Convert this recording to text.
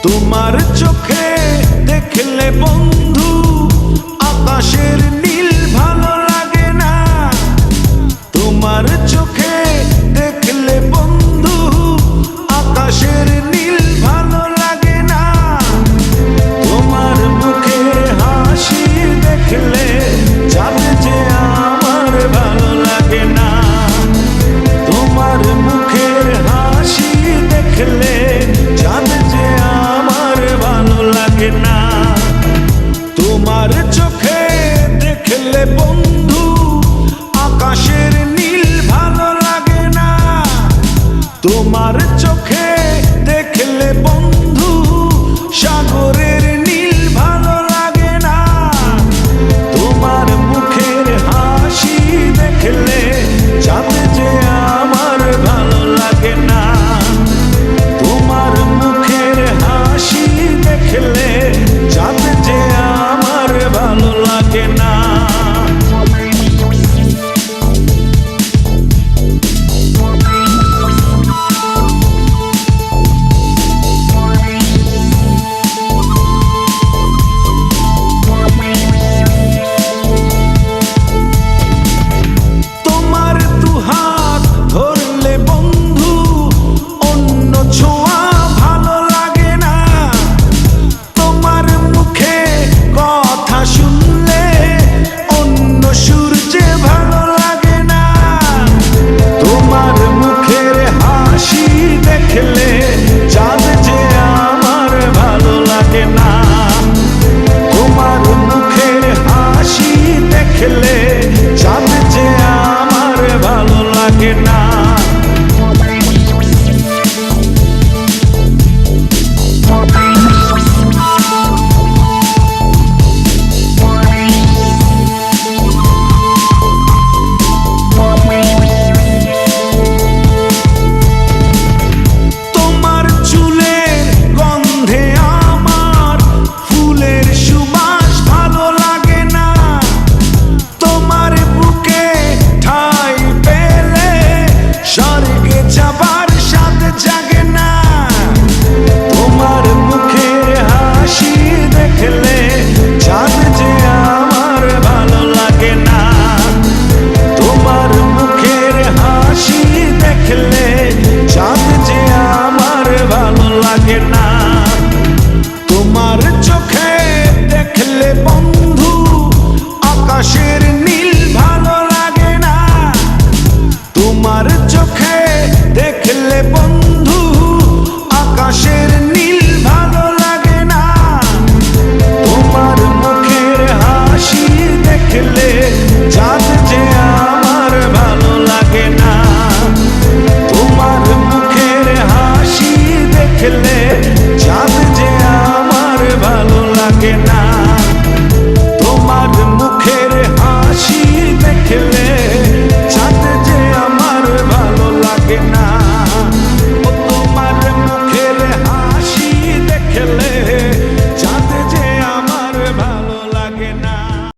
তোমার চোখে দেখলে বন্ধু আকাশের নীল ভালো লাগে না। তোমার চোখে দেখলে বন্ধু আকাশের নীল ভালো লাগে না। তোমার মুখের হাসি দেখলে চাঁদ যে আমার ভালো লাগে না। তোমার মুখের হাসি দেখলে চাঁদ যে আমার ভালো লাগে না। তোমার চোখে দেখলে বন্ধু আকাশের নীল ভালো লাগে না। তোমার চোখে দেখলে বন্ধু সাগরের নীল ভালো লাগে না। তোমার মুখের হাসি দেখলে চাঁদ যে আমার ভালো লাগে না। তোমার মুখের হাসি দেখলে চাঁদ যে আমার ভালো লাগে না। তোমার দুহাত ধরলে বন্ধু অন্য ছোঁয়া ভালো লাগে না। তোমার মুখে কথা শুনলে অন্য সূর্যে ভালো লাগে না। তোমার মুখের হাসি দেখলে চাঁদ যে আমার ভালো লাগে না। তোমার মুখের হাসি দেখলে চাঁদ যে আমার ভালো লাগে না।